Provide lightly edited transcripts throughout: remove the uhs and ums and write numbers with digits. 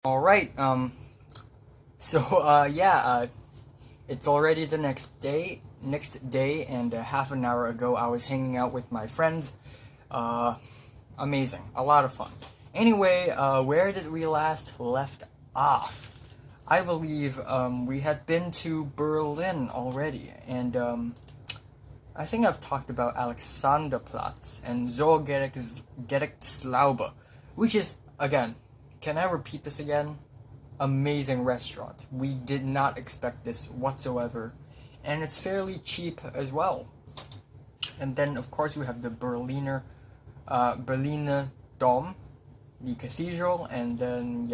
All right. It's already the next day. And half an hour ago, I was hanging out with my friends. Uh, Amazing, a lot of fun. Anyway, where did we last left off? I believe we had been to Berlin already, and I think I've talked about Alexanderplatz and Gerichtslaube, which is again. Can I repeat this again? Amazing restaurant. We did not expect this whatsoever. And it's fairly cheap as well. And then, of course, we have the Berliner Dom, the cathedral, and then,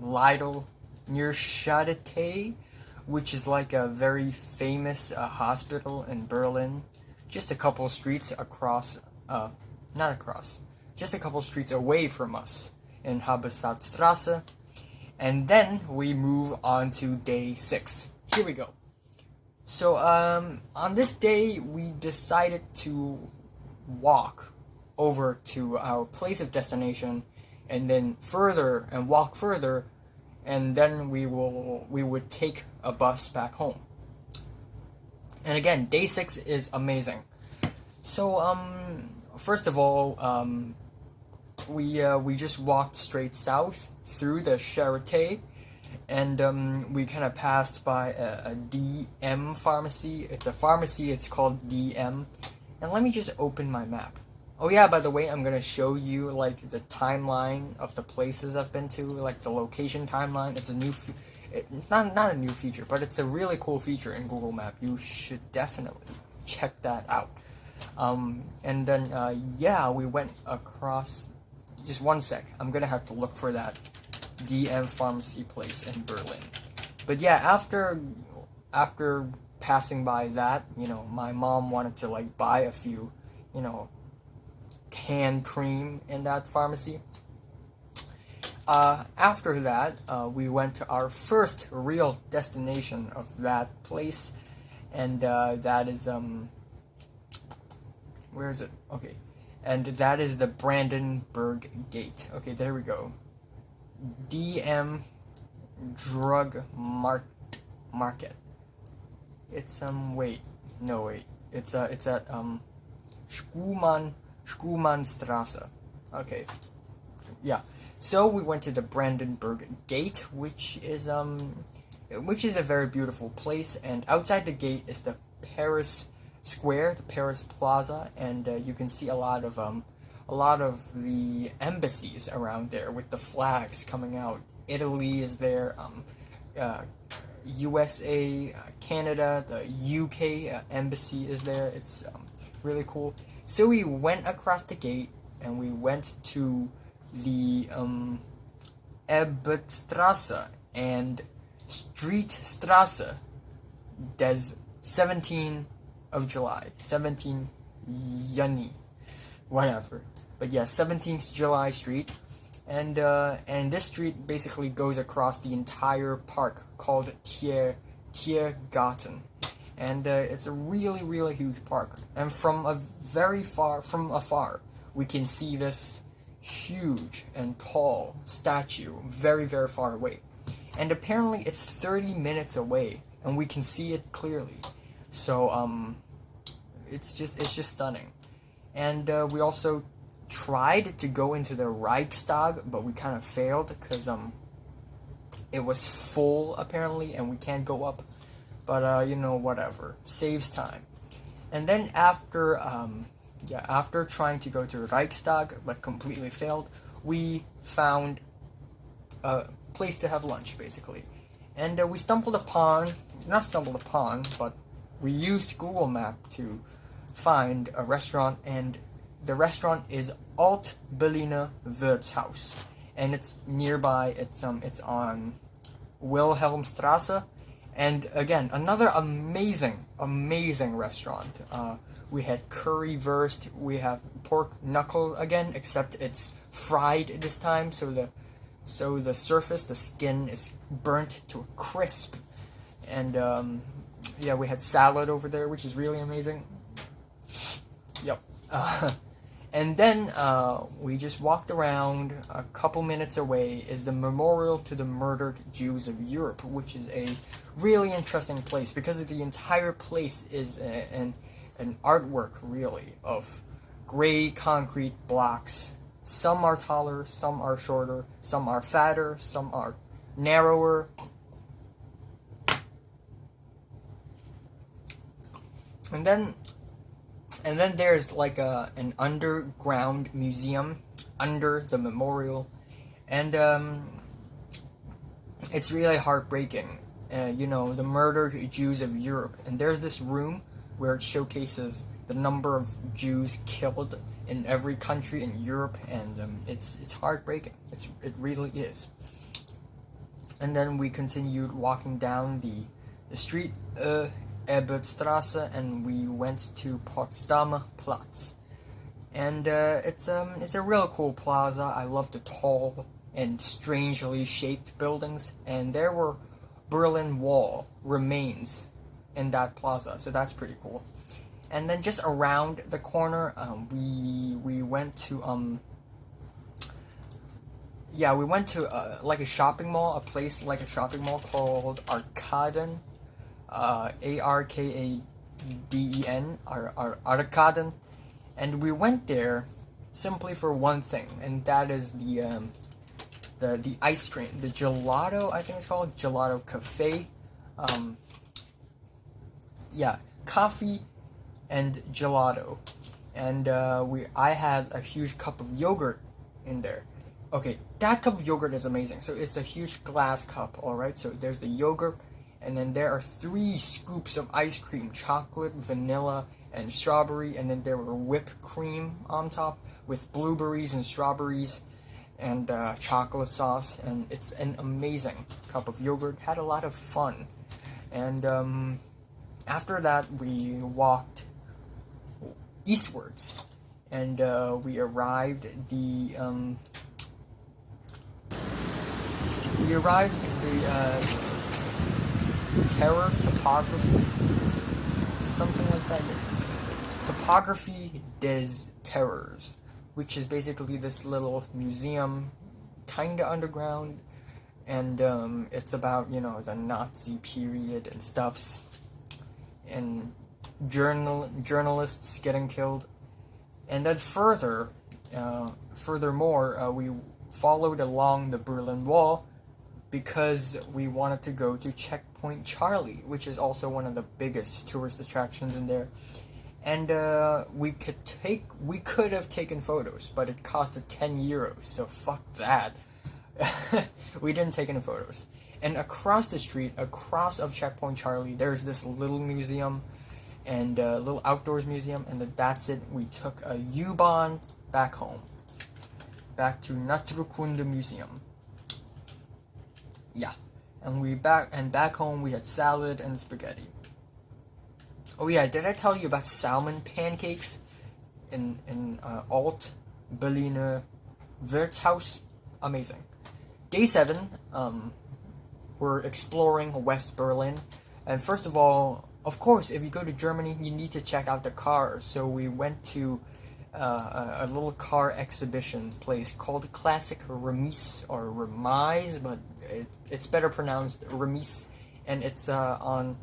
Lidl near Charité, which is like a very famous hospital in Berlin. Just a couple streets just a couple streets away from us in Habesatstrasse. And then we move on to day 6. Here we go. So on this day we decided to walk over to our place of destination and then walk further, and then we would take a bus back home. And again, day 6 is amazing. So first of all, we just walked straight south through the Charité, and we kind of passed by a DM pharmacy. It's a pharmacy. It's called DM. And let me just open my map. Oh yeah, by the way, I'm gonna show you like the timeline of the places I've been to, like the location timeline. It's a new, it's not a new feature, but it's a really cool feature in Google Map. You should definitely check that out. And then we went across. Just one sec. I'm gonna have to look for that DM pharmacy place in Berlin. But yeah, after passing by that, my mom wanted to like buy a few, hand cream in that pharmacy. After that, we went to our first real destination of that place, and that is where is it? Okay. And that is the Brandenburg Gate. Okay, there we go. DM Drug Market. It's It's at Schumannstrasse. Okay. Yeah. So we went to the Brandenburg Gate, which is a very beautiful place, and outside the gate is the Paris Square, the Paris Plaza, and you can see a lot of the embassies around there with the flags coming out. Italy is there, USA, Canada, the UK embassy is there. It's really cool. So we went across the gate and we went to the Ebbstrasse and Streetstrasse des 17 of July, 17 Juni, whatever. But yeah, 17th July Street, and this street basically goes across the entire park called Tiergarten, and it's a really really huge park. And from afar, we can see this huge and tall statue very very far away, and apparently it's 30 minutes away, and we can see it clearly. So it's just stunning, and we also tried to go into the Reichstag, but we kind of failed because it was full apparently, and we can't go up. But whatever, saves time. And then after trying to go to Reichstag but completely failed, we found a place to have lunch basically, and we but we used Google Map to find a restaurant, and the restaurant is Alt Berliner Wirtshaus, and it's nearby. It's on Wilhelmstrasse, and again another amazing restaurant. We had currywurst. We have pork knuckle again, except it's fried this time, so the surface, the skin is burnt to a crisp, and we had salad over there, which is really amazing. Yep. And then we just walked around. A couple minutes away is the Memorial to the Murdered Jews of Europe, which is a really interesting place because the entire place is an artwork, really, of gray concrete blocks. Some are taller, some are shorter, some are fatter, some are narrower. And then there's like an underground museum under the memorial, and it's really heartbreaking. The murdered Jews of Europe, and there's this room where it showcases the number of Jews killed in every country in Europe, and it's heartbreaking. It really is. And then we continued walking down the street. Ebertstrasse, and we went to Potsdamer Platz, and it's a real cool plaza. I love the tall and strangely shaped buildings, and there were Berlin Wall remains in that plaza, so that's pretty cool. And then just around the corner, we went to like a shopping mall, a place like a shopping mall called Arkaden. Arkaden, Arkaden, and we went there simply for one thing, and that is the ice cream, the gelato. I think it's called Gelato Cafe. Coffee and gelato, and I had a huge cup of yogurt in there. Okay, that cup of yogurt is amazing. So it's a huge glass cup, all right. So there's the yogurt. And then there are 3 scoops of ice cream, chocolate, vanilla, and strawberry. And then there were whipped cream on top with blueberries and strawberries and chocolate sauce. And it's an amazing cup of yogurt. Had a lot of fun. And after that, we walked eastwards. And we arrived at the Terror Topography, something like that. Topography des Terrors, which is basically this little museum, kinda underground, and it's about the Nazi period and stuffs, and journalists getting killed, and then furthermore, we followed along the Berlin Wall because we wanted to go to Checkpoint Charlie, which is also one of the biggest tourist attractions in there. And we could have taken photos, but it costed 10 euros, so fuck that. We didn't take any photos. And across the street, across of Checkpoint Charlie, there's this little museum, and a little outdoors museum, and that's it. We took a U-Bahn back home. Back to Naturkunde Museum. Yeah, and back home we had salad and spaghetti. Oh yeah, did I tell you about salmon pancakes in Alt Berliner Wirtshaus? Amazing. Day 7, we're exploring West Berlin, and first of all, of course, if you go to Germany, you need to check out the cars. So we went to a little car exhibition place called Classic Remise, or Remise, but it's better pronounced Remise, and it's on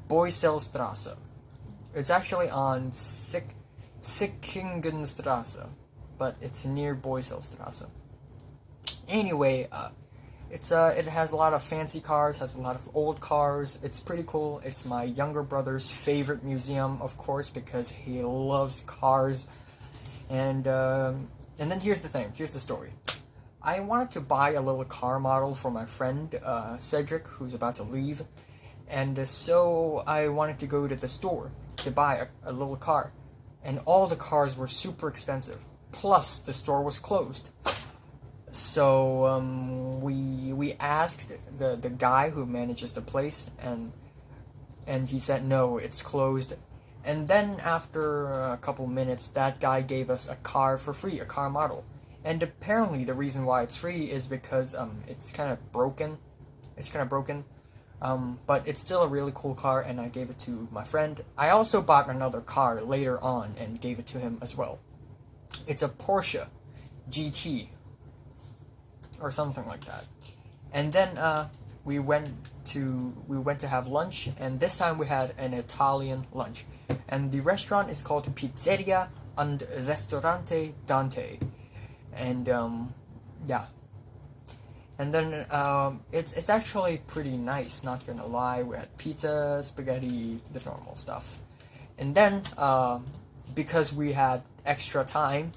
Boyselstrasse. It's actually on Sickingenstrasse, but it's near Boyselstrasse. Anyway, it has a lot of fancy cars, has a lot of old cars. It's pretty cool. It's my younger brother's favorite museum, of course, because he loves cars. And then here's the thing. Here's the story. I wanted to buy a little car model for my friend Cedric, who's about to leave, and so I wanted to go to the store to buy a little car, and all the cars were super expensive. Plus, the store was closed. So we asked the guy who manages the place, and he said no, it's closed. And then after a couple minutes, that guy gave us a car for free, a car model. And apparently the reason why it's free is because it's kind of broken. But it's still a really cool car, and I gave it to my friend. I also bought another car later on and gave it to him as well. It's a Porsche GT or something like that. And then we went to have lunch, and this time we had an Italian lunch, and the restaurant is called Pizzeria and Ristorante Dante, and yeah. And then it's actually pretty nice, not gonna lie. We had pizza, spaghetti, the normal stuff. And then because we had extra time,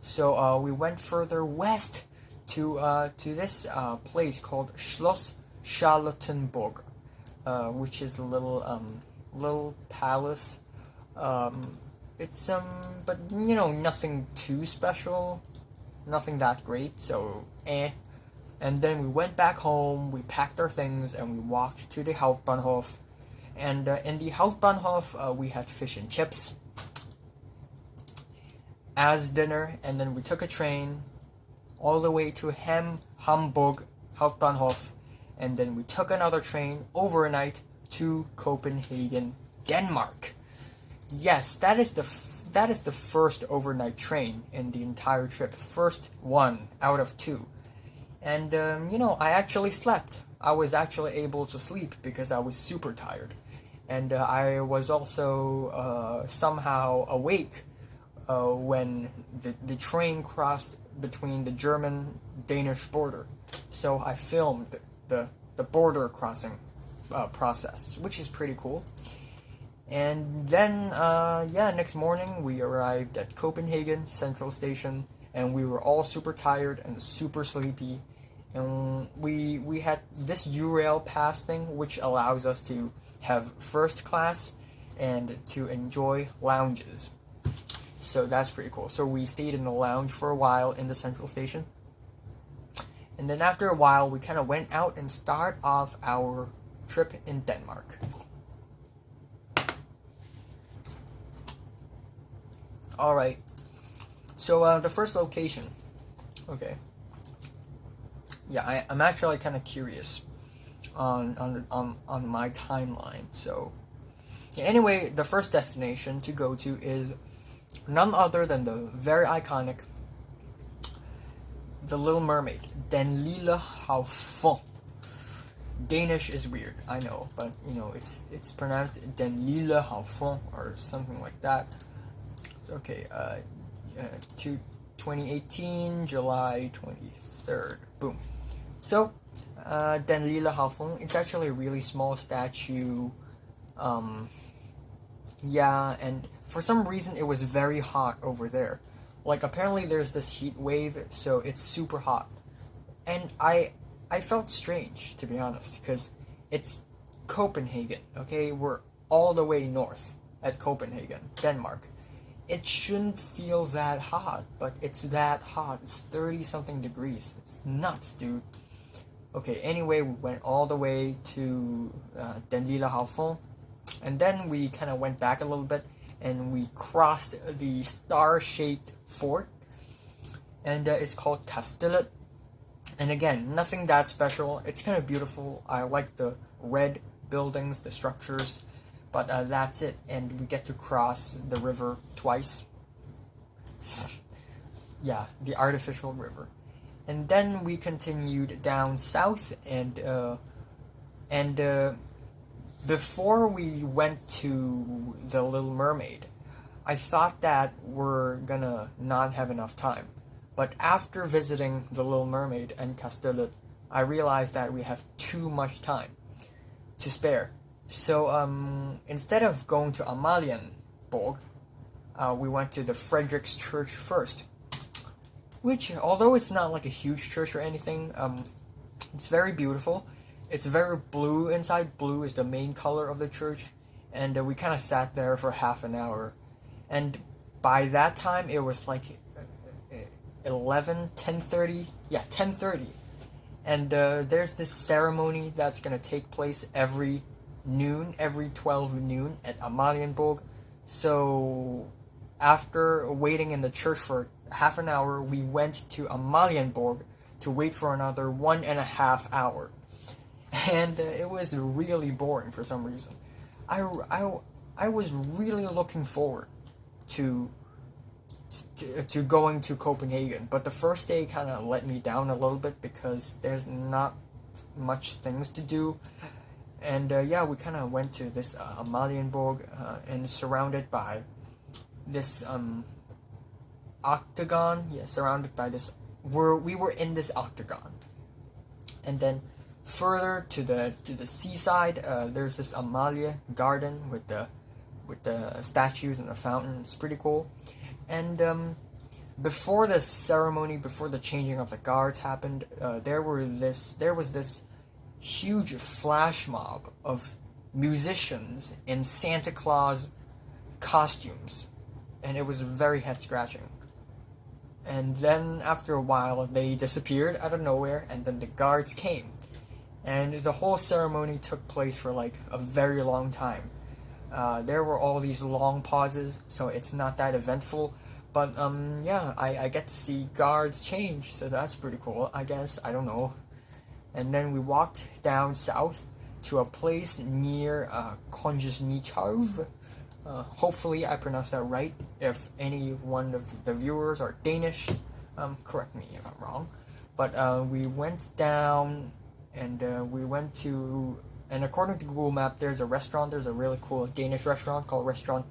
so we went further west to this place called Schloss Charlottenburg, which is a little palace. It's but you know, nothing too special, nothing that great. So And then we went back home. We packed our things and we walked to the Hauptbahnhof. And in the Hauptbahnhof, we had fish and chips as dinner, and then we took a train all the way to Hamburg Hauptbahnhof, and then we took another train overnight to Copenhagen, Denmark. Yes, that is the first overnight train in the entire trip. First one out of two. And you know, I actually slept. I was actually able to sleep because I was super tired. And I was also somehow awake when the train crossed between the German-Danish border. So I filmed the border crossing process, which is pretty cool. And then, next morning we arrived at Copenhagen Central Station, and we were all super tired and super sleepy. And we had this URail pass thing, which allows us to have first class and to enjoy lounges. So that's pretty cool. So we stayed in the lounge for a while in the Central Station. And then after a while, we kind of went out and started off our trip in Denmark. Alright. So the first location. Okay. Yeah, I'm actually kind of curious on my timeline. So anyway, the first destination to go to is none other than the very iconic The Little Mermaid, Den Lille Havfrue. Danish is weird, I know, but you know, it's pronounced Den Lille Havfrue or something like that. Okay, 2018, July 23rd. Boom. So, Den Lille Havfrue, it's actually a really small statue. Yeah, and for some reason it was very hot over there. Like, apparently there's this heat wave, so it's super hot. And I felt strange, to be honest, because it's Copenhagen, okay? We're all the way north at Copenhagen, Denmark. It shouldn't feel that hot, but it's that hot. It's 30-something degrees. It's nuts, dude. Okay, anyway, we went all the way to Den Lille Havfrue, and then we kind of went back a little bit, and we crossed the star-shaped fort, and it's called Kastellet. And again, nothing that special. It's kind of beautiful. I like the red buildings, the structures, but that's it. And we get to cross the river twice. Yeah, the artificial river. And then we continued down south, and before we went to the Little Mermaid, I thought that we're gonna not have enough time. But after visiting the Little Mermaid and Kastellet, I realized that we have too much time to spare. So instead of going to Amalienborg, we went to the Frederiks Church first. Which, although it's not like a huge church or anything, it's very beautiful. It's very blue inside. Blue is the main color of the church. And we kind of sat there for half an hour. And by that time, it was like 10:30. Yeah, 10:30. And there's this ceremony that's going to take place every 12 noon at Amalienborg. So after waiting in the church for half an hour, we went to Amalienborg to wait for another 1.5 hours. And it was really boring for some reason. I was really looking forward to to going to Copenhagen. But the first day kind of let me down a little bit because there's not much things to do. And yeah, we kind of went to this Amalienborg and surrounded by this octagon. Yeah, surrounded by this. We were in this octagon, and then further to the seaside, there's this Amalie garden with the statues and the fountain. It's pretty cool. And before the ceremony, before the changing of the guards happened, there was this huge flash mob of musicians in Santa Claus costumes, and it was very head scratching. And then after a while, they disappeared out of nowhere, and then the guards came, and the whole ceremony took place for like a very long time. There were all these long pauses, so it's not that eventful. But yeah, I get to see guards change, so that's pretty cool, I guess. I don't know. And then we walked down south to a place near Nytorv. Hopefully I pronounced that right. If any one of the viewers are Danish, correct me if I'm wrong. But we went down and we went to, and according to Google Map, there's a restaurant. There's a really cool Danish restaurant called Restaurant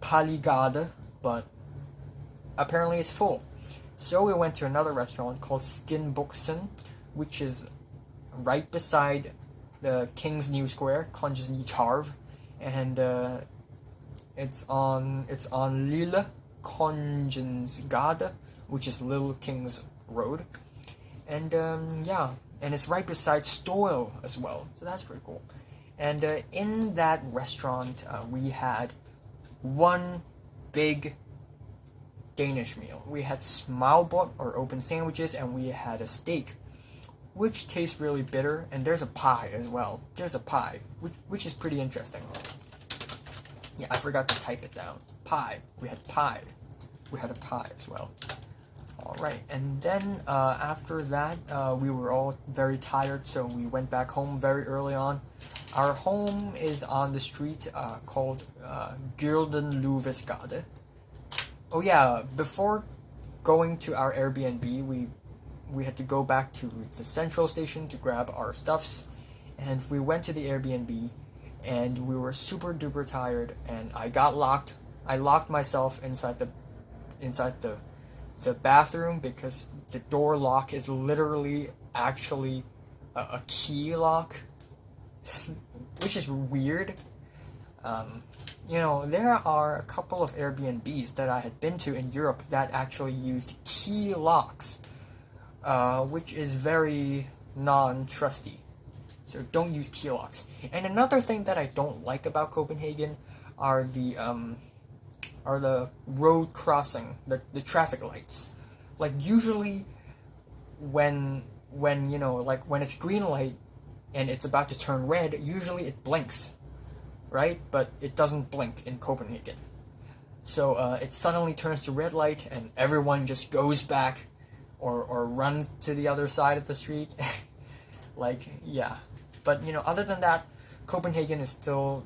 Paligade, but apparently it's full. So we went to another restaurant called Skinbuksen, which is right beside the King's New Square, Kongens Nytorv, and it's on Lille Kongens Gade, which is Little King's Road, and yeah, and it's right beside Strøget as well, so that's pretty cool. And in that restaurant, we had one big Danish meal. We had smørrebrød, or open sandwiches, and we had a steak, which tastes really bitter, and there's a pie as well. There's a pie, which is pretty interesting. Yeah, I forgot to type it down. Pie. We had pie. We had a pie as well. Alright, and then after that, we were all very tired, so we went back home very early on. Our home is on the street called Gyldenløvesgade. Oh yeah, before going to our Airbnb, we had to go back to the central station to grab our stuffs, and we went to the Airbnb, and we were super duper tired, and I got locked. I locked myself inside the bathroom because the door lock is literally actually a key lock, which is weird. You know, there are a couple of Airbnbs that I had been to in Europe that actually used key locks, which is very non-trusty. So don't use key locks. And another thing that I don't like about Copenhagen are the road crossing, the traffic lights. Like usually when you know, like when it's green light and it's about to turn red, usually it blinks, right? But it doesn't blink in Copenhagen. So it suddenly turns to red light and everyone just goes back or runs to the other side of the street. Like, yeah. But, you know, other than that, Copenhagen is still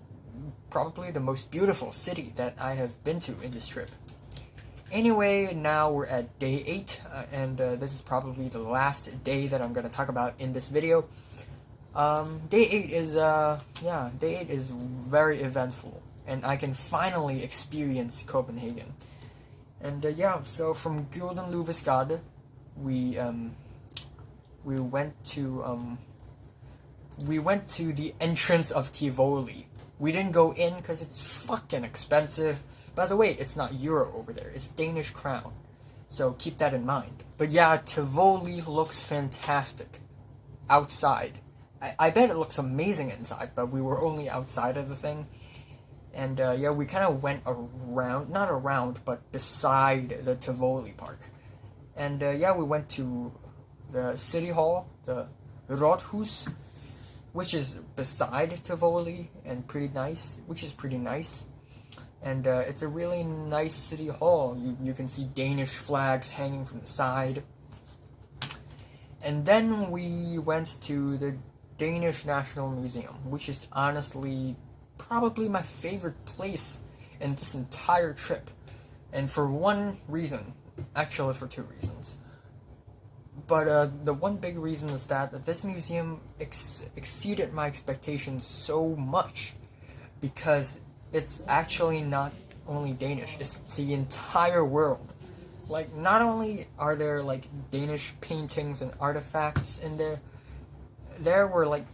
probably the most beautiful city that I have been to in this trip. Anyway, now we're at day 8, and this is probably the last day that I'm going to talk about in this video. Day 8 is, day 8 is very eventful, and I can finally experience Copenhagen. And, yeah, so from Gyldenløvesgade, we went to the entrance of Tivoli. We didn't go in because it's fucking expensive. By the way, it's not euro over there. It's Danish crown. So keep that in mind. But yeah, Tivoli looks fantastic outside. I bet it looks amazing inside, but we were only outside of the thing. And yeah, we kind of went around, not around, but beside the Tivoli park. And yeah, we went to the city hall, the Rådhus, which is beside Tivoli and pretty nice, and it's a really nice city hall. You can see Danish flags hanging from the side. And then we went to the Danish National Museum, which is honestly probably my favorite place in this entire trip. And for one reason, actually for two reasons. But the one big reason is that this museum exceeded my expectations so much, because it's actually not only Danish, it's the entire world. Like, not only are there, like, Danish paintings and artifacts in there, there were, like,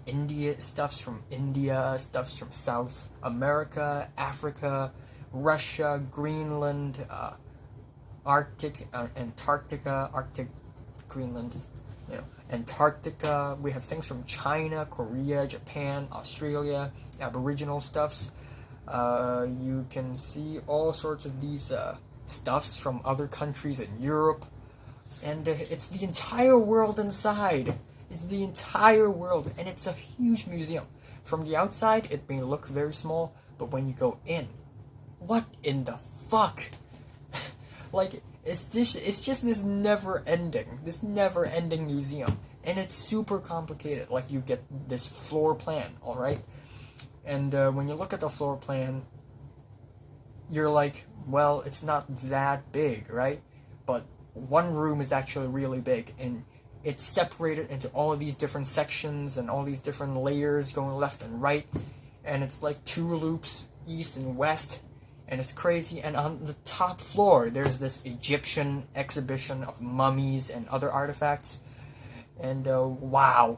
stuffs from India, stuffs from South America, Africa, Russia, Greenland, Arctic, Antarctica, Arctic, Greenland, Antarctica. We have things from China, Korea, Japan, Australia, Aboriginal stuffs. You can see all sorts of these stuffs from other countries in Europe, and it's the entire world inside. It's the entire world, and it's a huge museum. From the outside, it may look very small, but when you go in, what in the fuck? Like, it's just this never-ending museum, and it's super complicated. Like, you get this floor plan, all right, and when you look at the floor plan, you're like, well, it's not that big, right? But one room is actually really big, and it's separated into all of these different sections and all these different layers going left and right, and it's like 2 loops, east and west, and it's crazy. And on the top floor, there's this Egyptian exhibition of mummies and other artifacts, and wow.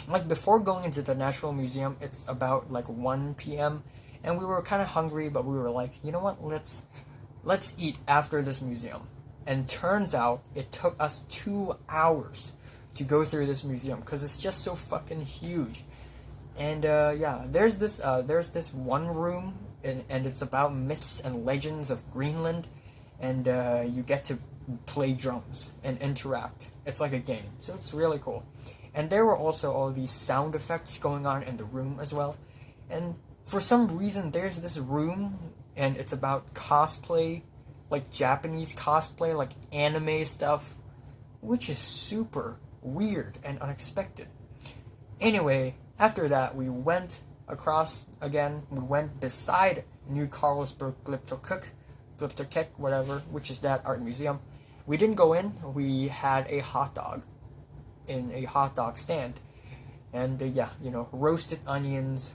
Like, before going into the National Museum, it's about like 1 p.m., and we were kind of hungry, but we were like, you know what, let's eat after this museum. And turns out it took us 2 hours to go through this museum, because it's just so fucking huge. And yeah, there's this one room, and it's about myths and legends of Greenland, and you get to play drums and interact. It's like a game, so it's really cool. And there were also all these sound effects going on in the room as well. And for some reason, there's this room, and it's about cosplay, like Japanese cosplay, like anime stuff, which is super weird and unexpected. Anyway, after that, we went across again. We went beside New Carlsberg Glyptoket, whatever, which is that art museum. We didn't go in. We had a hot dog in a hot dog stand, and yeah, roasted onions,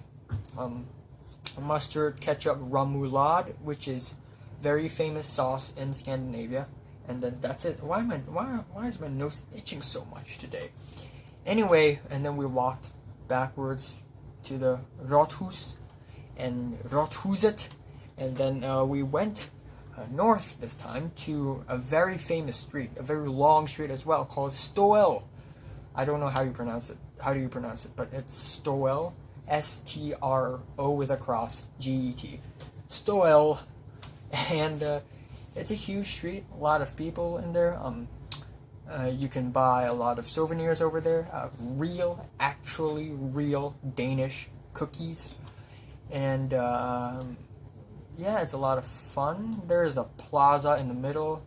mustard, ketchup, remoulade, which is very famous sauce in Scandinavia, and then that's it. Why is my nose itching so much today? Anyway, and then we walked backwards to the Rådhus and Rådhuset, and then we went north this time to a very famous street, a very long street as well, called Stowell. I don't know how you pronounce it. How do you pronounce it? But it's Stowell, S-T-R-O with a cross, G-E-T. Stowell. And it's a huge street, a lot of people in there. You can buy a lot of souvenirs over there, actually real Danish cookies. And yeah, it's a lot of fun. There's a plaza in the middle.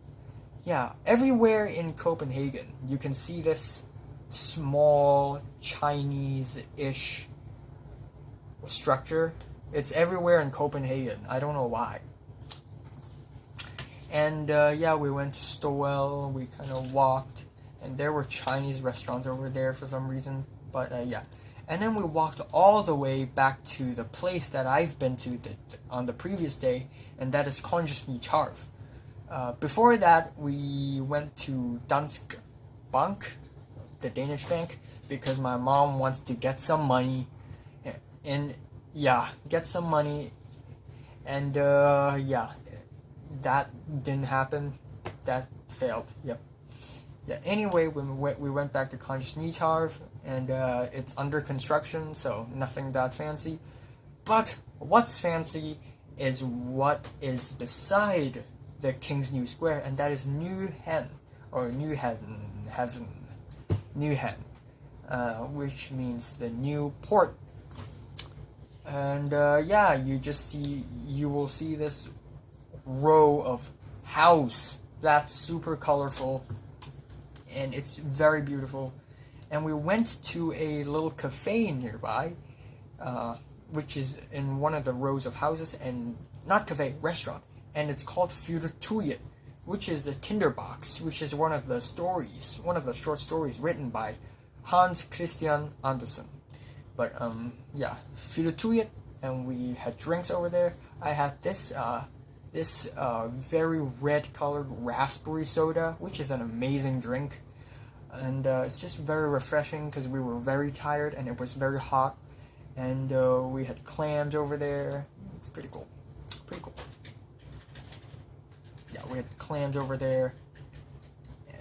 Yeah, everywhere in Copenhagen, you can see this small Chinese-ish structure. It's everywhere in Copenhagen. I don't know why. And yeah, we went to Stowell. We kind of walked, and there were Chinese restaurants over there for some reason. But yeah, and then we walked all the way back to the place that I've been to on the previous day, and that is Nytorv. Before that, we went to Danske Bank, the Danish bank, because my mom wants to get some money, and yeah, get some money, and yeah, that didn't happen. That failed. Yep. Yeah. Anyway, we went back to Nytorv, and it's under construction, so nothing that fancy. But what's fancy is what is beside the King's New Square, and that is Nyhavn, which means the new port. And yeah, you will see this row of house that's super colorful, and it's very beautiful. And we went to a little cafe nearby, which is in one of the rows of houses, and not cafe, restaurant. and it's called Fyrtøyet, which is a tinderbox, which is one of the short stories written by Hans Christian Andersen. But yeah, Fyrtøyet, and we had drinks over there. I had this very red colored raspberry soda, which is an amazing drink, and it's just very refreshing because we were very tired and it was very hot, and we had clams over there. It's pretty cool. Yeah, we had clams over there,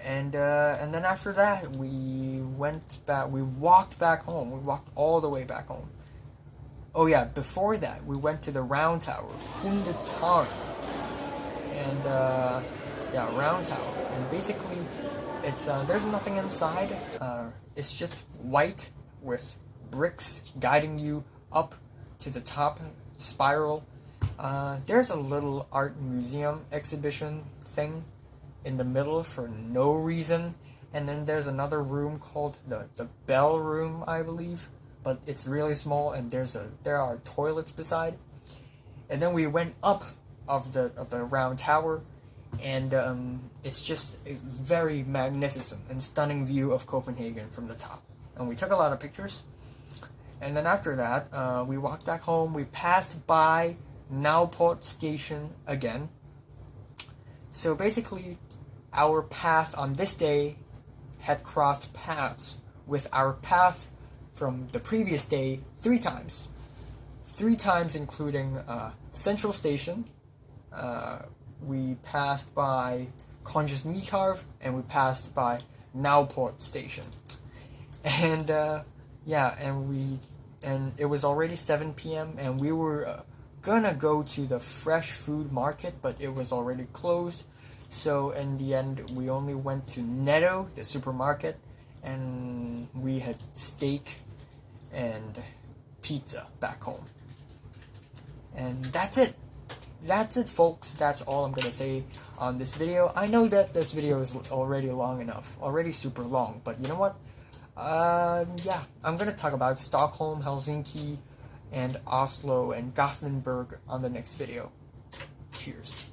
and then after that we walked back home. We walked all the way back home. Oh yeah, before that we went to the round tower, Rundetårn, and yeah, round tower, and basically it's there's nothing inside. It's just white with bricks guiding you up to the top spiral. There's a little art museum exhibition thing in the middle for no reason, and then there's another room called the bell room, I believe, but it's really small, and there are toilets beside. And then we went up of the round tower, and it's just a very magnificent and stunning view of Copenhagen from the top, and we took a lot of pictures. And then after that, we walked back home. We passed by Nyhavn station again. So basically, our path on this day had crossed paths with our path from the previous day 3 times. 3 times including Central Station. We passed by Kongens Nytorv, and we passed by Nyhavn station. And yeah, and it was already 7 p.m. and we were gonna go to the fresh food market, but it was already closed. So in the end, we only went to Netto, the supermarket, and we had steak and pizza back home. And that's it. That's it, folks. That's all I'm gonna say on this video. I know that this video is already long enough, already super long, but you know what? Yeah, I'm gonna talk about Stockholm, Helsinki, and Oslo, and Gothenburg on the next video. Cheers.